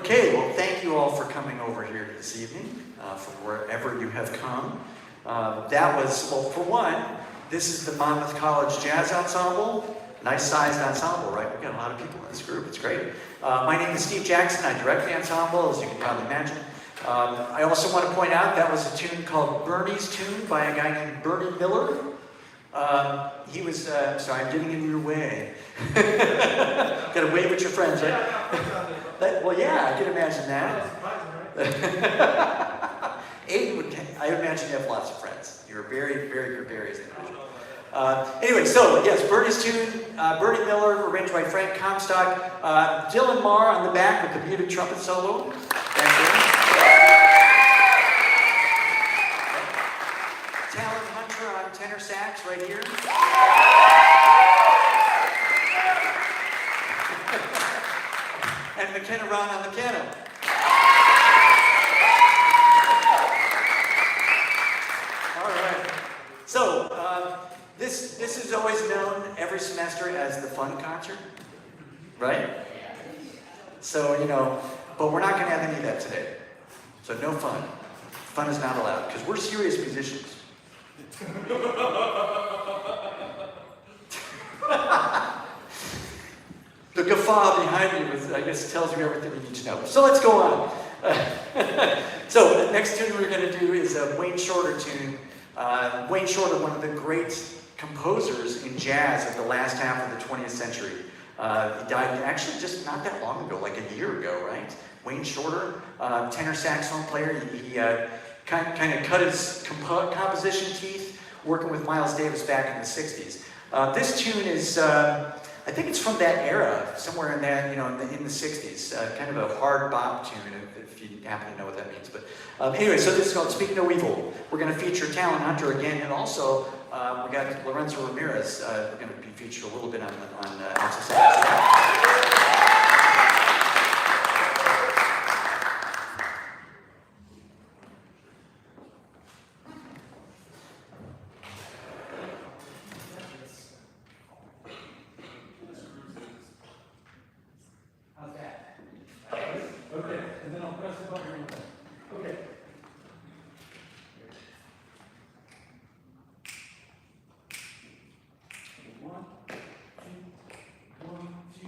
Okay, well, thank you all for coming over here this evening, from wherever you have come. That was, well, for one, this is the Monmouth College Jazz Ensemble. Nice sized ensemble, right? We've got a lot of people in this group, it's great. My name is Steve Jackson, I direct the ensemble, as you can probably imagine. I also want to point out that was a tune called Bernie's Tune by a guy named Bernie Miller. He was, sorry, I'm getting in your way. Got to wave at your friends, right? Well, yeah, I can imagine that. Aiden would, I imagine you have lots of friends. You're a very, very gregarious individual. Anyway, so yes, Bernie's Tune, Bernie Miller, arranged by Frank Comstock. Dylan Marr on the back with the muted trumpet solo. Thank you. Talon Hunter on tenor sax right here. And McKenna Ron on the piano. All right. So, this is always known every semester as the fun concert, right? So, you know, but we're not going to have any of that today. So no fun. Fun is not allowed, because we're serious musicians. The guffaw behind me, I guess, tells you everything you need to know. So let's go on. So the next tune we're going to do is a Wayne Shorter tune. Wayne Shorter, one of the great composers in jazz of the last half of the 20th century. He died actually just not that long ago, like a year ago, right? Wayne Shorter, tenor saxophone player. He kind of cut his composition teeth working with Miles Davis back in the 60s. This tune is, I think it's from that era, somewhere in that, you know, in the 60s. Kind of a hard bop tune, if you happen to know what that means. But anyway, so this is called Speak No Evil. We're going to feature Talon Hunter again, and also we got Lorenzo Ramirez. We're going to be featured a little bit on alto sax. Okay, and then I'll press the button real quick. Okay. One, two,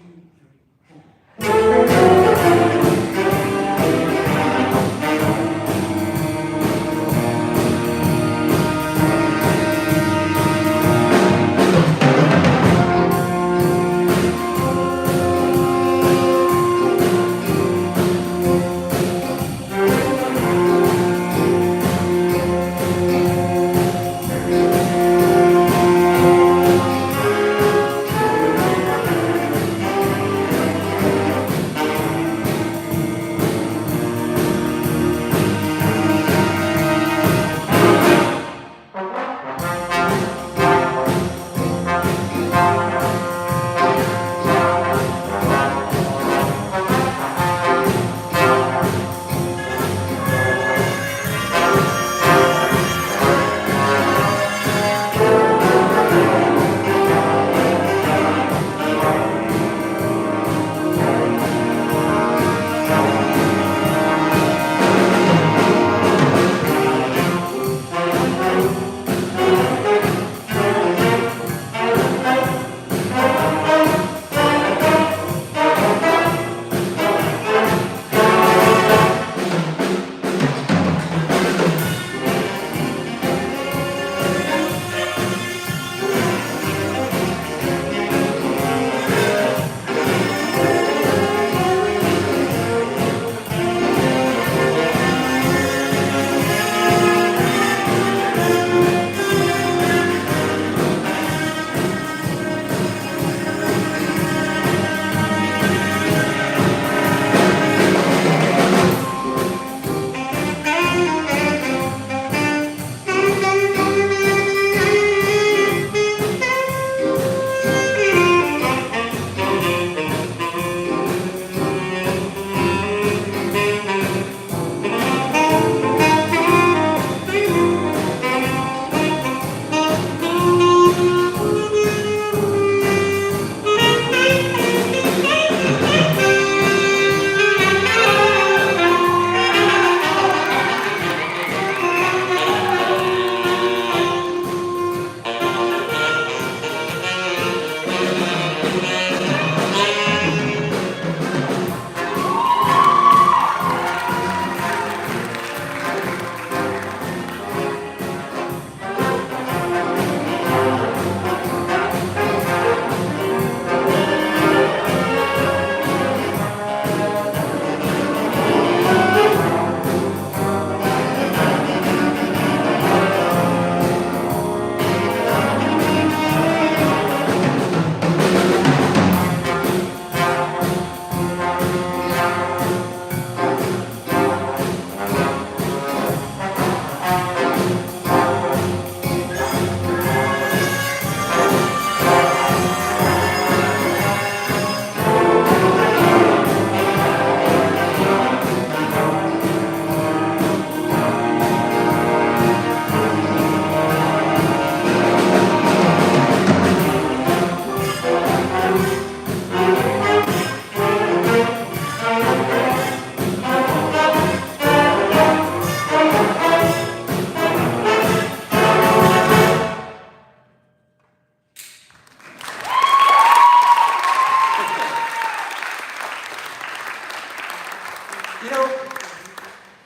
You know,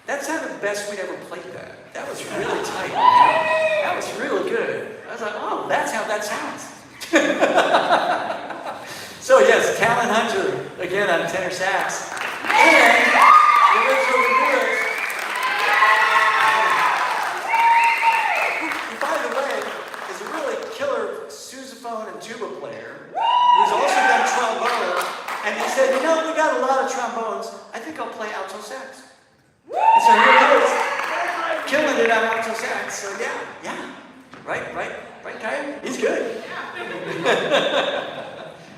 that's not the best we'd ever played that. That was really tight. That was really good. I was like, oh, that's how that sounds. So yes, Callan Hunter, again on tenor sax. And the original Ramirez. Who, by the way, is a really killer sousaphone and tuba player who's also done trombone. And he said, you know, we got a lot of trombones. I think I'll play alto sax. And so here he is, killing it on alto sax. So yeah. Right, Kyle? He's good.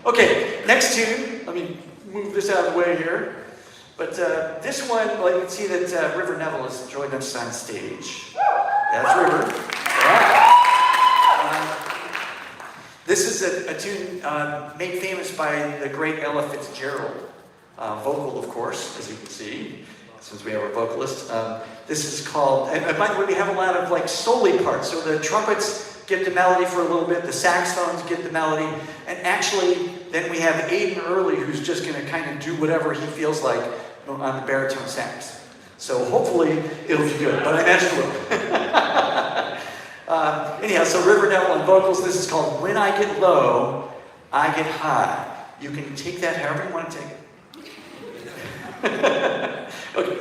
Okay, next tune. Let me move this out of the way here. But this one, well, you can see that River Neville has joined us on stage. That's River. Yeah. This is a tune made famous by the great Ella Fitzgerald. Vocal, of course, as you can see, since we have a vocalist. This is called, and by the way, we have a lot of like solo parts. So the trumpets get the melody for a little bit, the saxophones get the melody, and actually then we have Aidan Early who's just going to kind of do whatever he feels like on the baritone sax. So hopefully it'll be good, but I imagine it will. Anyhow, so River Neville on vocals, this is called When I Get Low, I Get High. You can take that however you want to take it. Okay.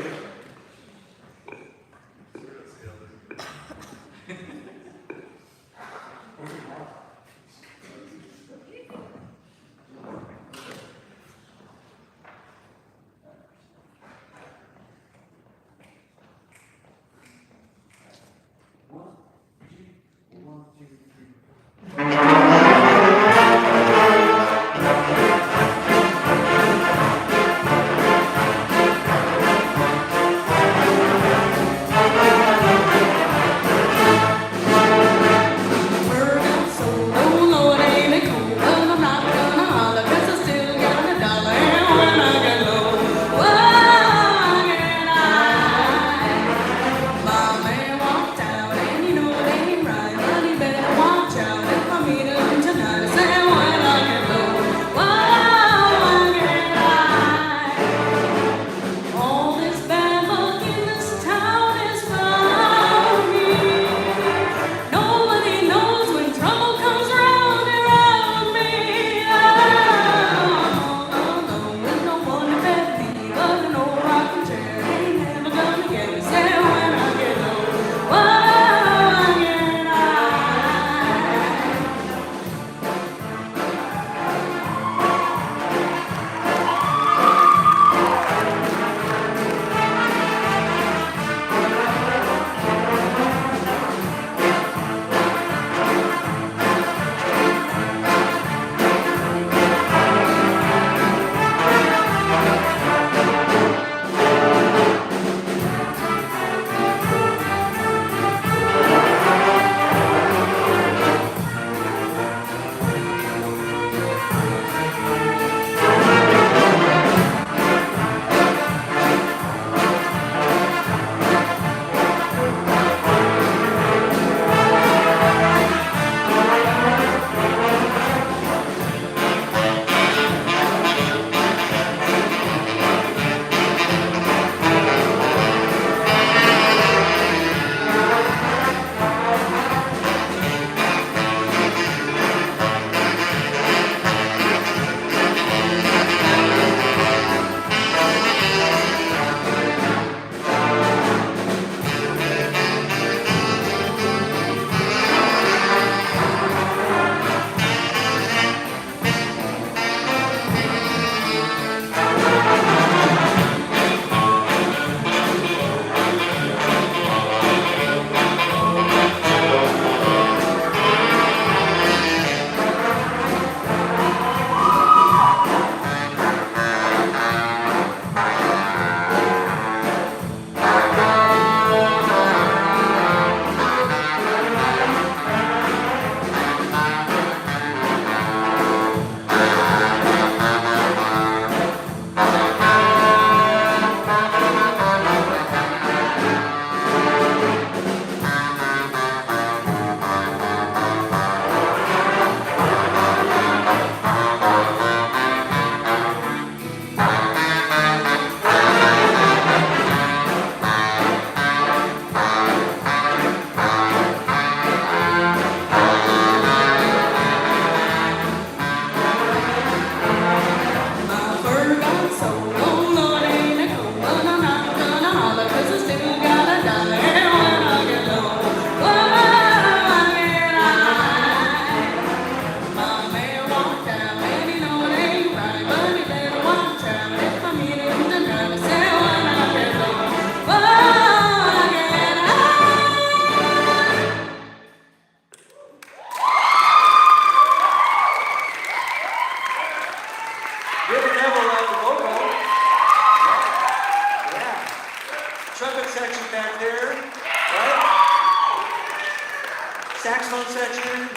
saxophone section.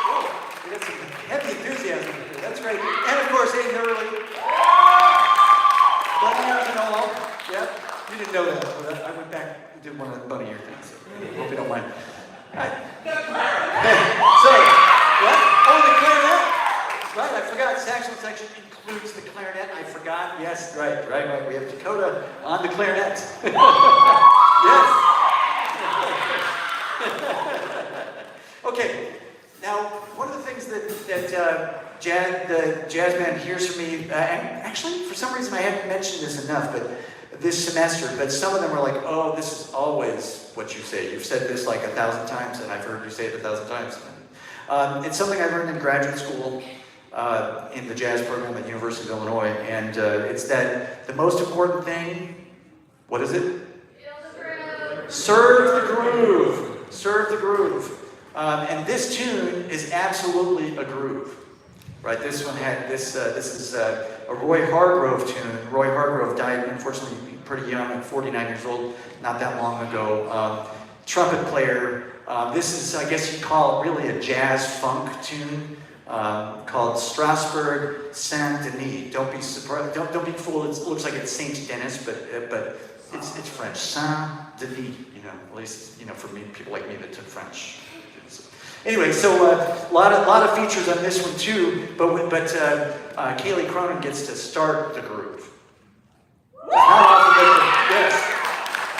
Whoa, we got some heavy enthusiasm here. That's great. And of course, Aiden Early. Bunny ears and all. Yep. You didn't know that, but I went back and did one of the bunny ear things. So hope you don't mind. All right. So, what? Oh, the clarinet. Right, I forgot. Saxophone section includes the clarinet. I forgot. Yes, right. We have Dakota on the clarinet. Yes. Okay. Now, one of the things that the jazz band hears from me, and actually, for some reason, I haven't mentioned this enough, but this semester, but some of them are like, oh, this is always what you say. You've said this like 1,000 times, and I've heard you say it 1,000 times. It's something I learned in graduate school in the jazz program at the University of Illinois, and it's that the most important thing, what is it? Feel the groove. Serve the groove. Serve the groove. And this tune is absolutely a groove. Right, this one had this is a Roy Hargrove tune. Roy Hargrove died, unfortunately, pretty young, at 49 years old, not that long ago. Trumpet player. This is, I guess you'd call it really a jazz funk tune called Strasbourg Saint Denis. Don't be surprised. Don't be fooled. It looks like it's Saint Denis, but it's French. Saint Denis. At least for me, people like me that took French. Anyway, so a lot of features on this one too, but Kaylee Cronin gets to start the groove.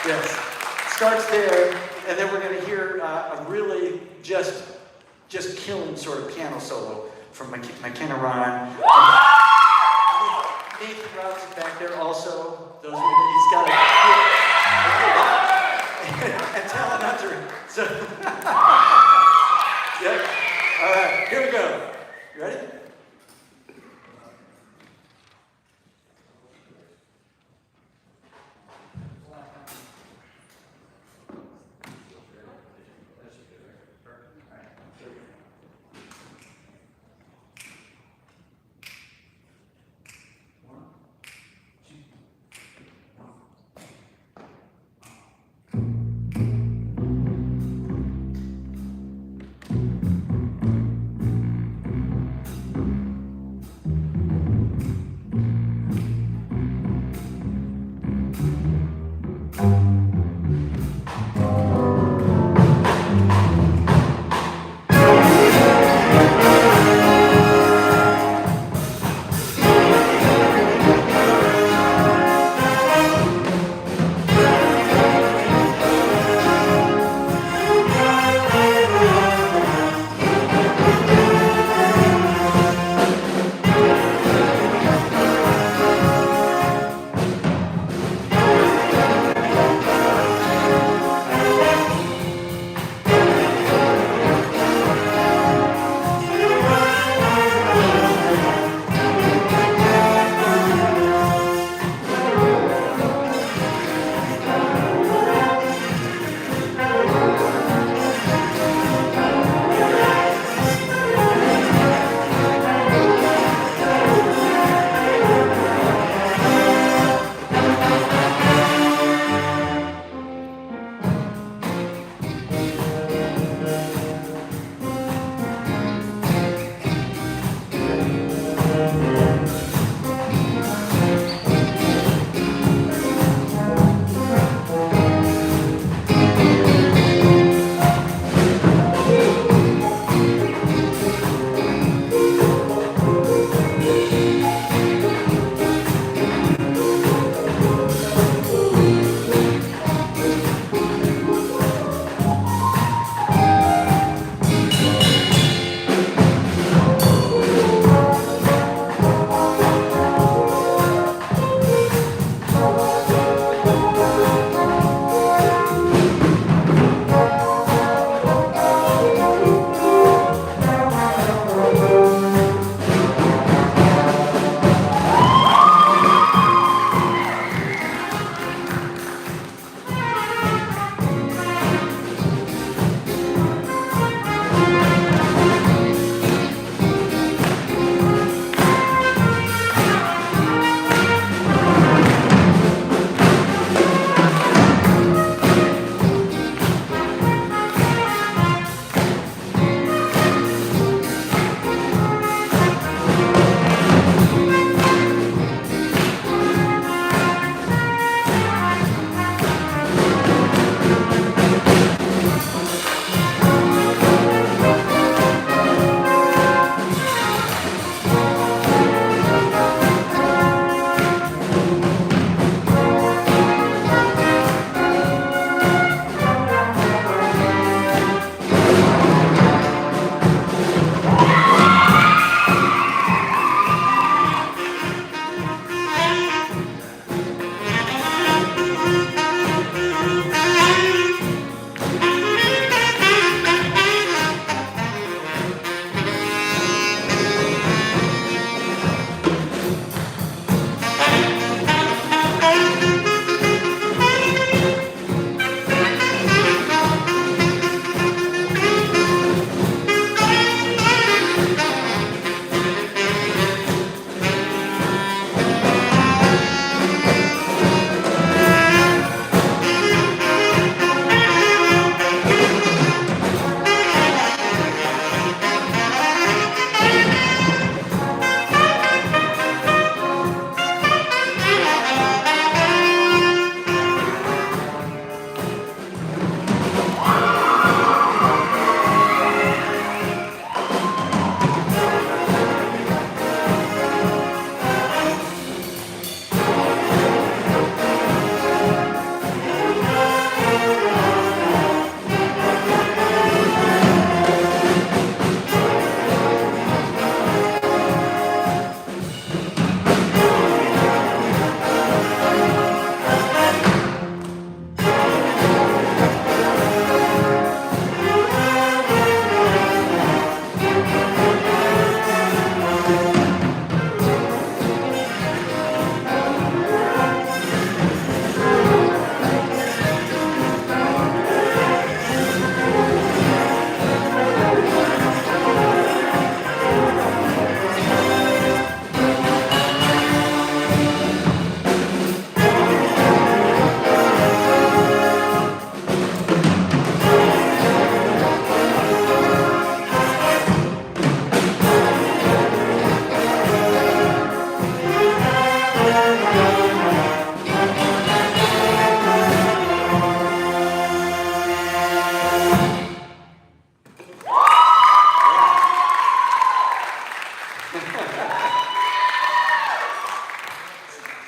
Yes, starts there, and then we're going to hear a really just killing sort of piano solo from McKenna Ron. Nathan Rouse is back there also. He's got and Talent Hunter. So. Yep. All right, here we go. You ready?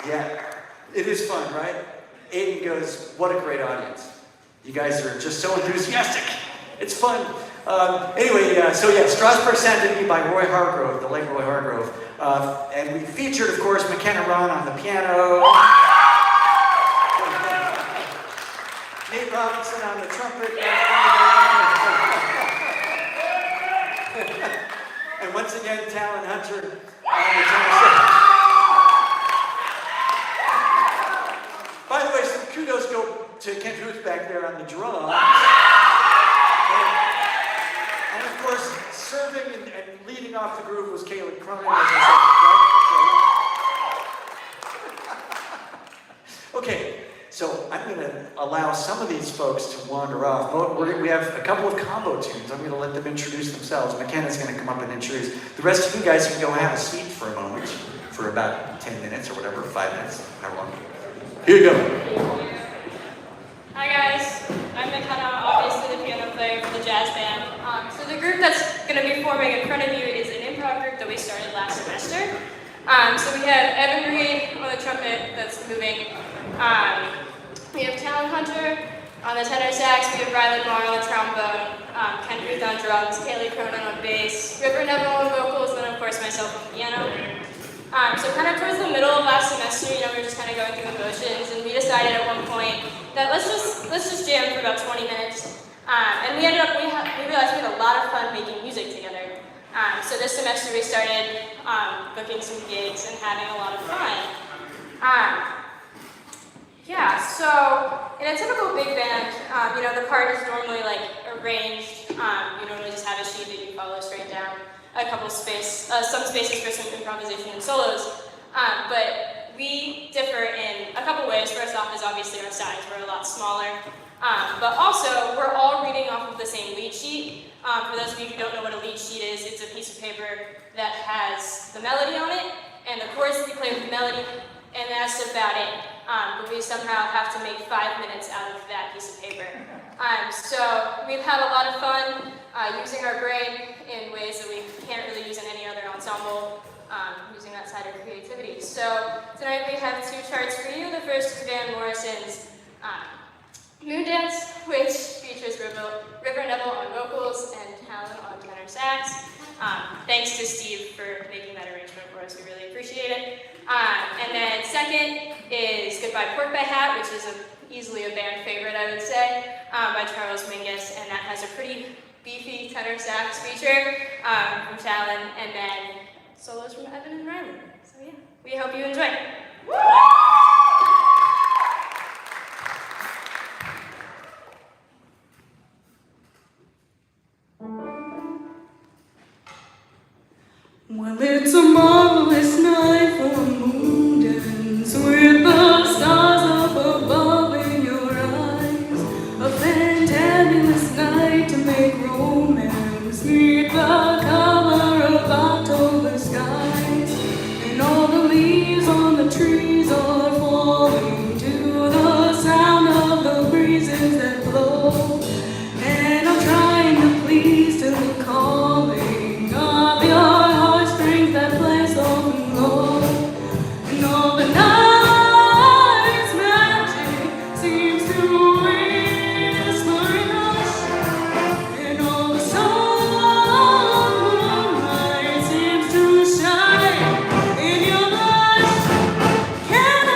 Yeah, it is fun, right? Aiden goes, what a great audience. You guys are just so enthusiastic. It's fun. Strasbourg Saint-Denis by Roy Hargrove, the late Roy Hargrove. And we featured, of course, McKenna Ron on the piano. Nate Robinson on the trumpet. And once again, Talon Hunter on the tenor sax. By the way, some kudos go to Kent Huth back there on the drums. And of course, serving and leading off the groove was Caleb Cronin, as I said, right? Okay, so I'm going to allow some of these folks to wander off. We have a couple of combo tunes. I'm going to let them introduce themselves. McKenna's going to come up and introduce. The rest of you guys can go have a seat for a moment, for about 10 minutes or whatever, 5 minutes, however long. Here you go. Hi guys, I'm McKenna, obviously the piano player for the jazz band. So the group that's going to be forming in front of you is an improv group that we started last semester. So we have Evan Reed on the trumpet that's moving. We have Talon Hunter on the tenor sax, we have Rylan Marr on the trombone, Ken Ruth on drums, Kaylee Cronin on bass, River Neville on vocals, and then of course myself on piano. So kind of towards the middle of last semester, we were just kind of going through the motions, and we decided at one point that let's just jam for about 20 minutes. And we realized we had a lot of fun making music together. So this semester we started booking some gigs and having a lot of fun. So in a typical big band, the part is normally like arranged. You normally just have a sheet that you follow straight down. Some spaces for some improvisation and solos. But we differ in a couple ways. First off is obviously our size. We're a lot smaller. But also, we're all reading off of the same lead sheet. For those of you who don't know what a lead sheet is, it's a piece of paper that has the melody on it, and the chords that we play with the melody, and that's about it. But we somehow have to make 5 minutes out of that piece of paper. So we've had a lot of fun using our brain in ways that we can't really use in any other ensemble, using that side of creativity. So tonight we have 2 charts for you. The first is Van Morrison's Moon Dance, which features River Neville on vocals and Talon on tenor sax. Thanks to Steve for making that arrangement for us. We really appreciate it. And then second is Goodbye Pork Pie Hat, which is easily a band favorite, I would say, by Charles Mingus, and that has a pretty beefy tenor sax feature from Talon, and then solos from Evan and Rylan. So yeah, we hope you enjoy. Well, it's a marvelous night for a moon dance with the stars up above in your eyes. A fantabulous night to make romance neath the cover of October skies. And all the leaves on the trees are falling to the sound of the breezes that blow. And I'm trying to please to the calling of your that play so low, and all the night's magic seems to whisper in us, and all the sunlight seems to shine in your eyes. Can I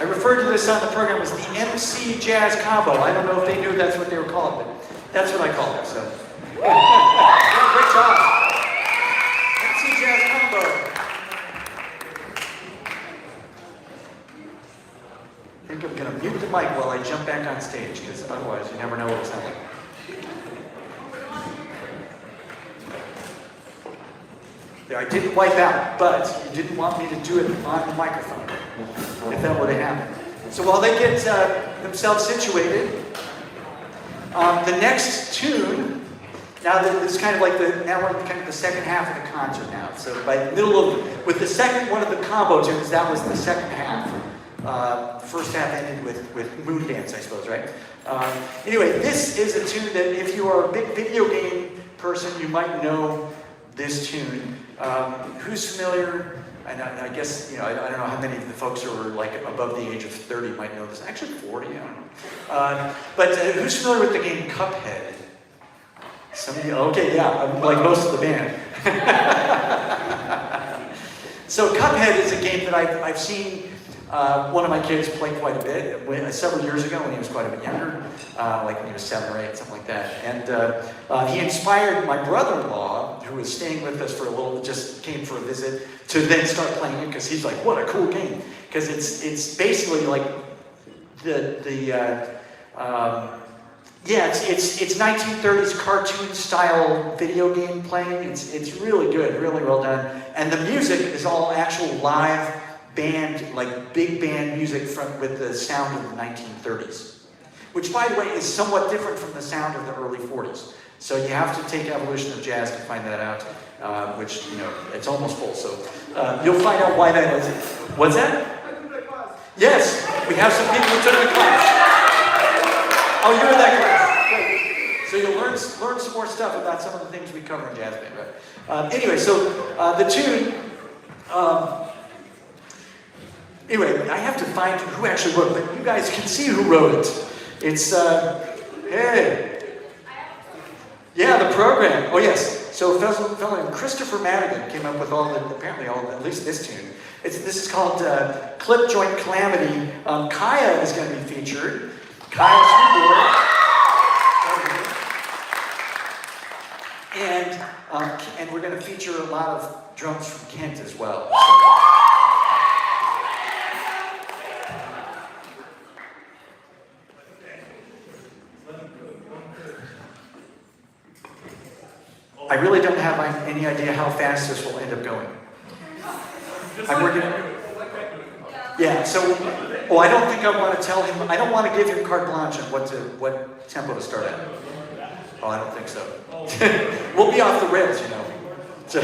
I referred to this on the program as the MC Jazz Combo. I don't know if they knew that's what they were called, but that's what I called it. So, yeah, great job. I didn't wipe out, but you didn't want me to do it on the microphone, if that would have happened. So while they get themselves situated, the next tune, now that it's kind of like now we're in kind of the second half of the concert now. So by the middle of, with the second one of the combo tunes, that was the second half. The first half ended with Moon Dance, I suppose, right? Anyway, this is a tune that if you are a big video game person, you might know this tune. Who's familiar? And I guess, I don't know how many of the folks who are like above the age of 30 might know this. Actually 40, I don't know. But who's familiar with the game Cuphead? Some of you, okay, yeah, I'm like most of the band. So Cuphead is a game that I've seen one of my kids play quite a bit, several years ago when he was quite a bit younger, like when he was 7 or 8, something like that. And he inspired my brother-in-law, who was staying with us for a little, just came for a visit, to then start playing it, because he's like, what a cool game. Because it's basically like it's 1930s cartoon style video game playing. It's really good, really well done. And the music is all actual live band, like big band music with the sound of the 1930s. Which, by the way, is somewhat different from the sound of the early 40s. So you have to take Evolution of Jazz to find that out, which, it's almost full. So you'll find out why that is. What's that? Yes, we have some people who took the class. Oh, you're in that class. Great. So you'll learn some more stuff about some of the things we cover in jazz band. Right? Anyway, so the tune. Anyway, I have to find who actually wrote it, but you guys can see who wrote it. It's hey. Yeah, the program. Oh yes. So a fellow named Christopher Madigan came up with at least this tune. This is called Clip Joint Calamity. Kaya is going to be featured. Kaya Sweetboy. And we're going to feature a lot of drums from Kent as well. So, I really don't have any idea how fast this will end up going. I'm working. Yeah. So, I don't think I want to tell him. I don't want to give him carte blanche on what tempo to start at. Oh, I don't think so. We'll be off the rails, So.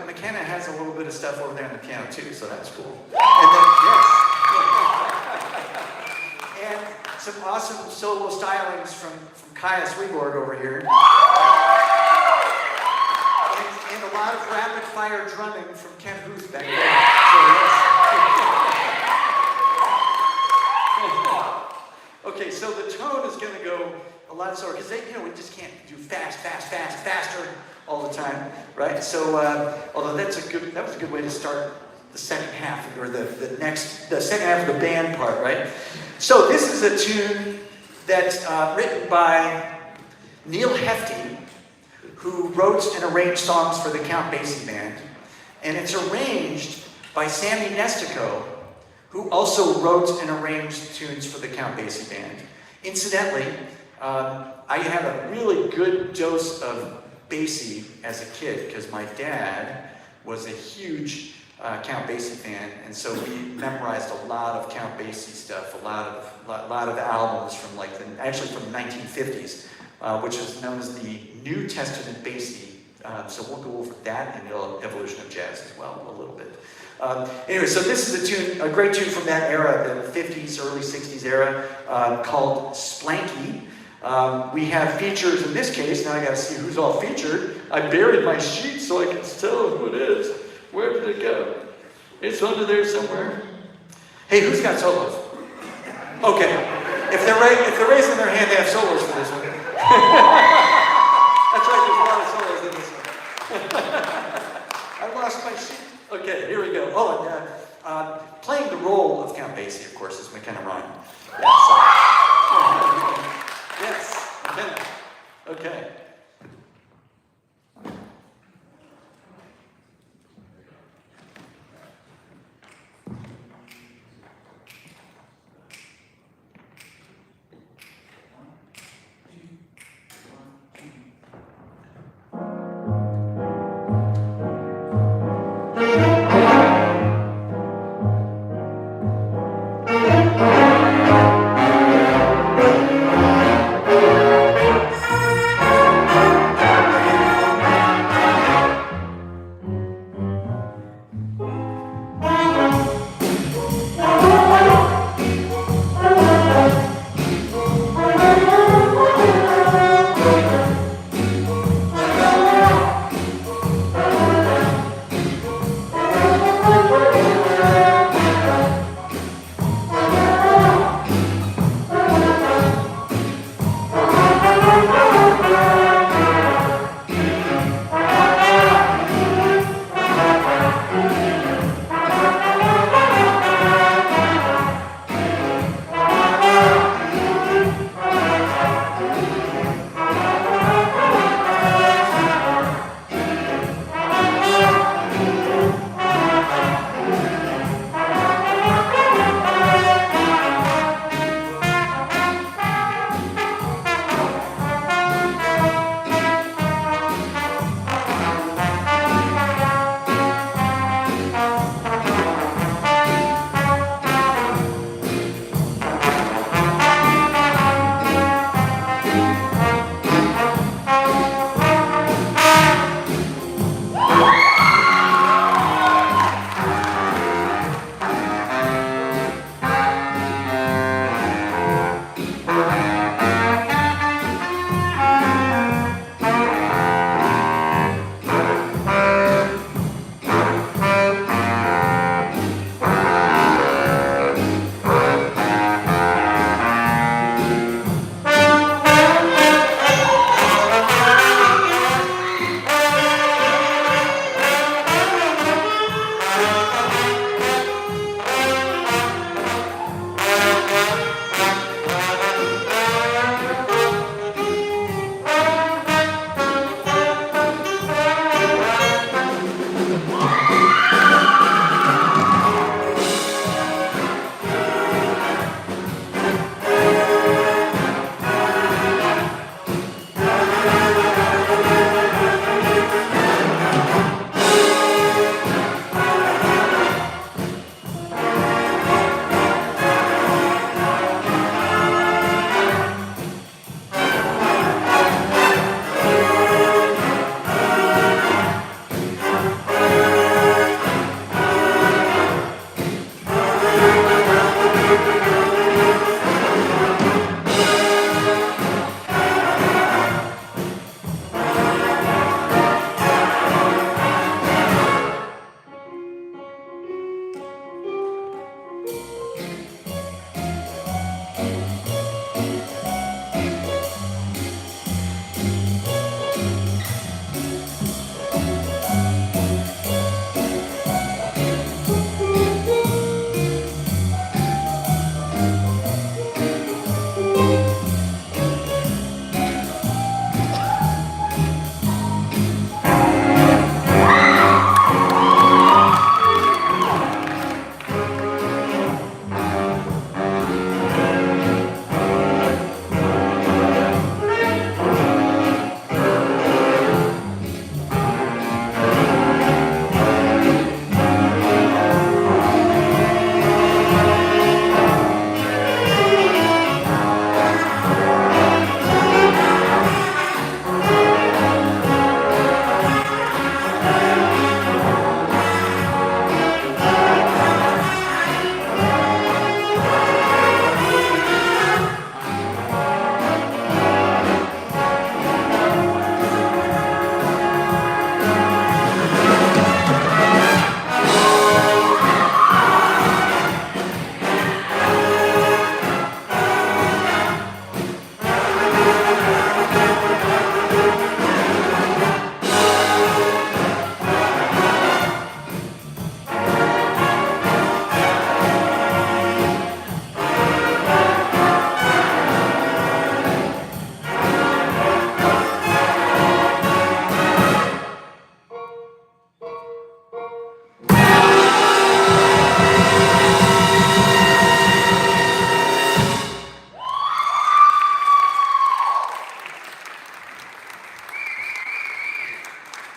McKenna has a little bit of stuff over there on the piano too, so that's cool. And then, yes. And some awesome solo stylings from Kaya Sweeborg over here. And a lot of rapid fire drumming from Ken Huth back there. So, yes. Okay, so the tone is going to go a lot slower because we just can't do faster all the time, right? So, although that was a good way to start the second half, or the second half of the band part, right? So this is a tune that's written by Neil Hefti, who wrote and arranged songs for the Count Basie Band, and it's arranged by Sammy Nestico, who also wrote and arranged tunes for the Count Basie Band. Incidentally, I had a really good dose of Basie as a kid because my dad was a huge Count Basie fan, and so we memorized a lot of Count Basie stuff, a lot of albums from from the 1950s, which is known as the New Testament Basie. So we'll go over that in the evolution of jazz as well a little bit. Anyway, so this is a great tune from that era, the 50s, early 60s era, called Splanky. We have features in this case. Now I got to see who's all featured. I buried my sheet so I can tell who it is. Where did it go? It's under there somewhere. Hey, who's got solos? Okay. If they're raising their hand, they have solos for this one. That's right, there's a lot of solos in this one. I lost my sheet. Okay, here we go. Oh, and playing the role of Count Basie, of course, is McKenna Ryan. Yes, McKenna. Okay.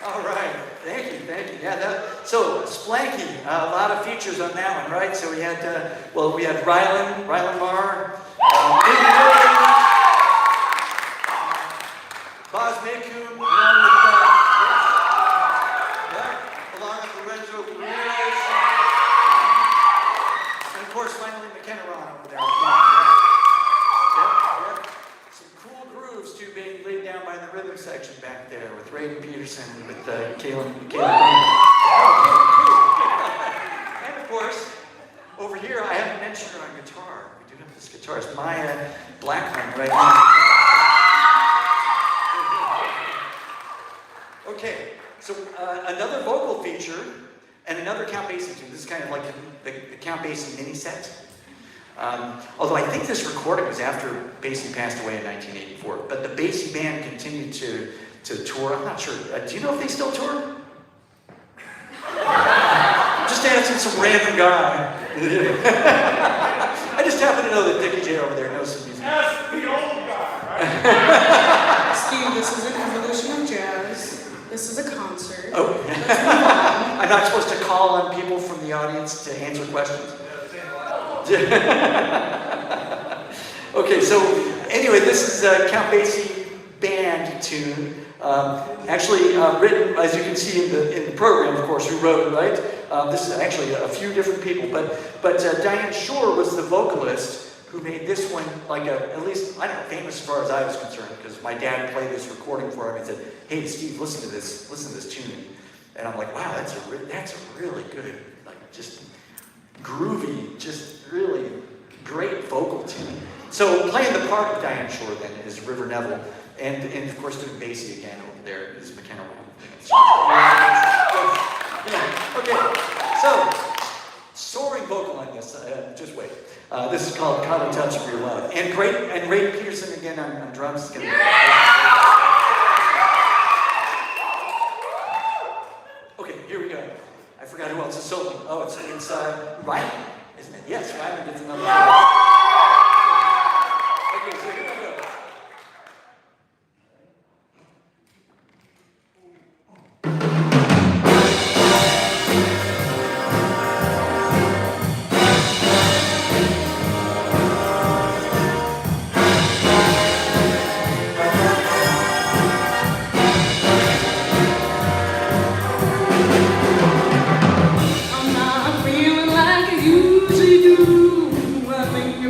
All right, thank you. Yeah, so Splanky, a lot of features on that one, right? So we had, we had Rylan Marr, Boz Maycoon, along with Lorenzo Ramirez, and of course, finally McKenna Ron over there. Yep. Some cool grooves too being laid down by the rhythm section back there with Raiden Peterson and with Kalen Green. And of course, over here, I haven't mentioned her on guitar. We do have this guitarist, Maya Blackman, right now. Okay, so another vocal feature and another Count Basie tune. This is kind of like the Count Basie mini set. Although I think this recording was after Basie passed away in 1984, but the Basie band continued to tour. I'm not sure. Do you know if they still tour? Just asking some random guy. I just happen to know that Dickie J over there knows some music. That's the old guy, right? Steve, this is an evolution of jazz. This is a concert. Oh, I'm not supposed to call on people from the audience to answer questions. Okay, so anyway, this is a Count Basie band tune. Actually written, as you can see in the program, of course, who wrote it, right? This is actually a few different people, but Diane Shore was the vocalist who made this one like at least, I don't know, famous as far as I was concerned, because my dad played this recording for him and said, "Hey, Steve, listen to this tune." And I'm like, wow, that's a really good, like just groovy, just really great vocal tune. So playing the part of Diane Shore then is River Neville, and of course doing Basie again over there is McKenna Ron. Yeah. Okay, so soaring vocal on this. Just wait. This is called "Caught in Touch of Your Love," and Ray Peterson again on drums. Is gonna Okay, here we go. I forgot who else is soloing. Oh, it's Rylan, isn't it? Yes, Rylan gets another. Okay, so here we go. I'm not feeling like I usually do. I think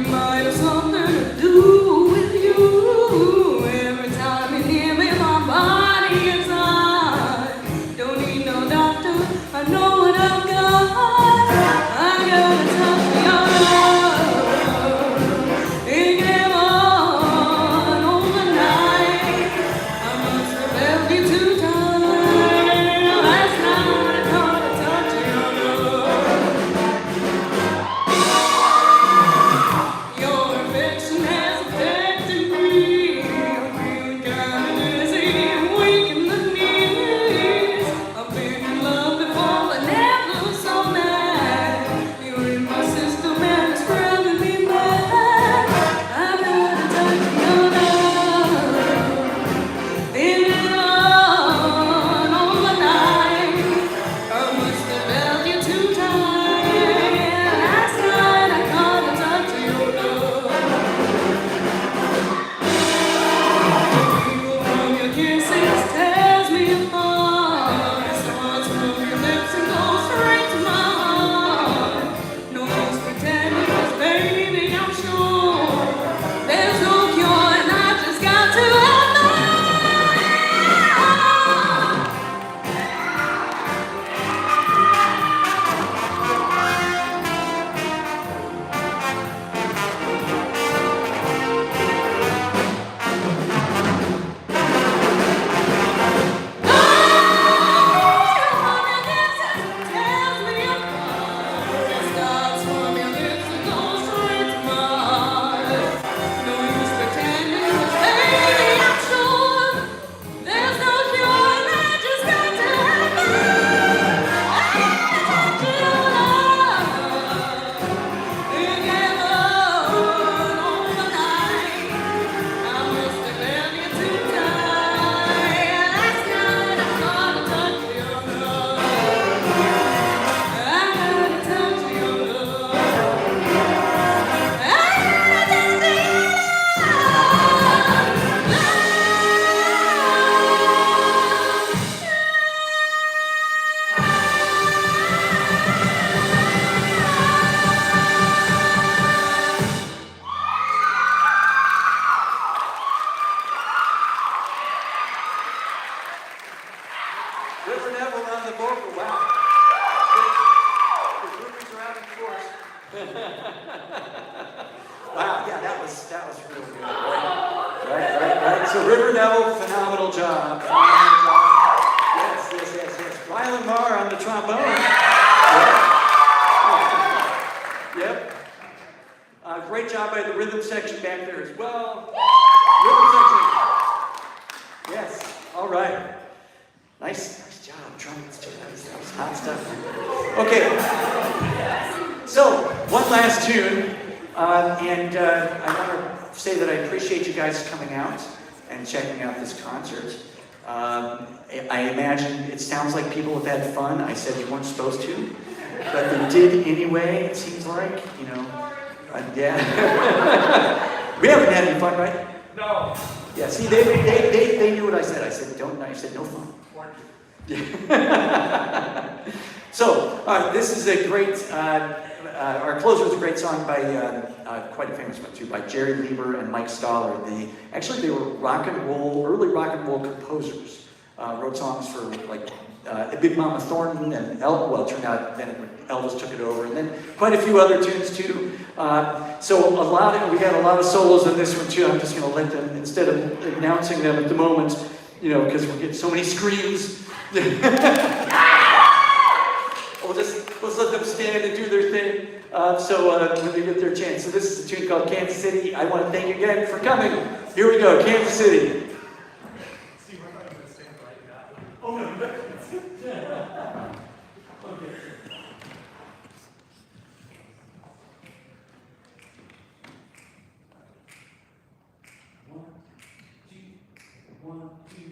River Neville on the vocal. Wow. The groupies are out in force. Wow, yeah, that was real good. Right. So River Neville, phenomenal job. Yes. Rylan Marr on the trombone. Yep. Great job by the rhythm section back there as well. Rhythm section. Yes. All right. Nice job. Trumpets. That was hot stuff. Okay. So one last tune, and I want to say that I appreciate you guys coming out and checking out this concert. I imagine it sounds like people have had fun. I said you weren't supposed to, but they did anyway. It seems like, yeah. We haven't had any fun, right? No. Yeah. See, they knew what I said. I said no fun. So, this is a great. Our closer is a great song by quite a famous one too, by Jerry Lieber and Mike Stoller. They were early rock and roll composers. Wrote songs for like Big Mama Thornton and it turned out then Elvis took it over, and then quite a few other tunes too. So we got a lot of solos in this one too. I'm just going to let them, instead of announcing them at the moment, because we're getting so many screams. Let's let them stand and do their thing. When they get their chance. So this is a tune called Kansas City. I want to thank you again for coming. Here we go, Kansas City. See, we're not going to stand right now. Oh no. Okay. One, two.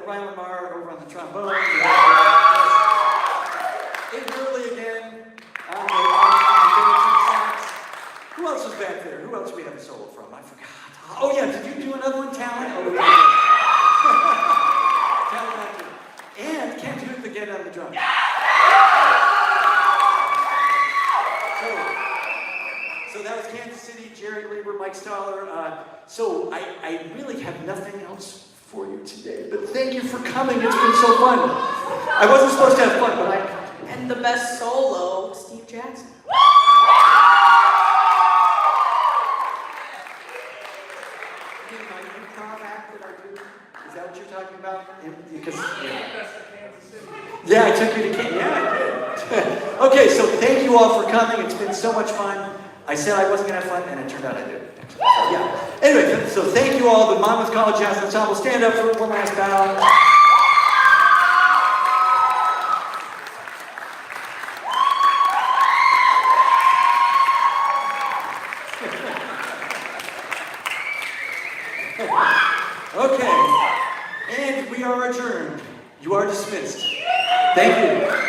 Ryan Lamar over on the trombone. Aiden Hurley again on the sax. Who else was back there? Who else we have a solo from? I forgot. Oh yeah, did you do another one, Talent? Oh, yeah. Talent back there. And Kent Huth again on the drums. So that was Kansas City, Jerry Lieber, Mike Stoller. So I really have nothing else for you today, but thank you for coming. It's been so fun. I wasn't supposed to have fun, but I... And the best solo, Steve Jackson. Is that what you're talking about? Because, yeah, I took you to Kansas. Yeah, I did. Okay, so thank you all for coming. It's been so much fun. I said I wasn't going to have fun, and it turned out I did. So, yeah. Anyway, so thank you all. The Monmouth College Jazz Ensemble. Stand up for one last bow. Okay, and we are adjourned. You are dismissed. Thank you.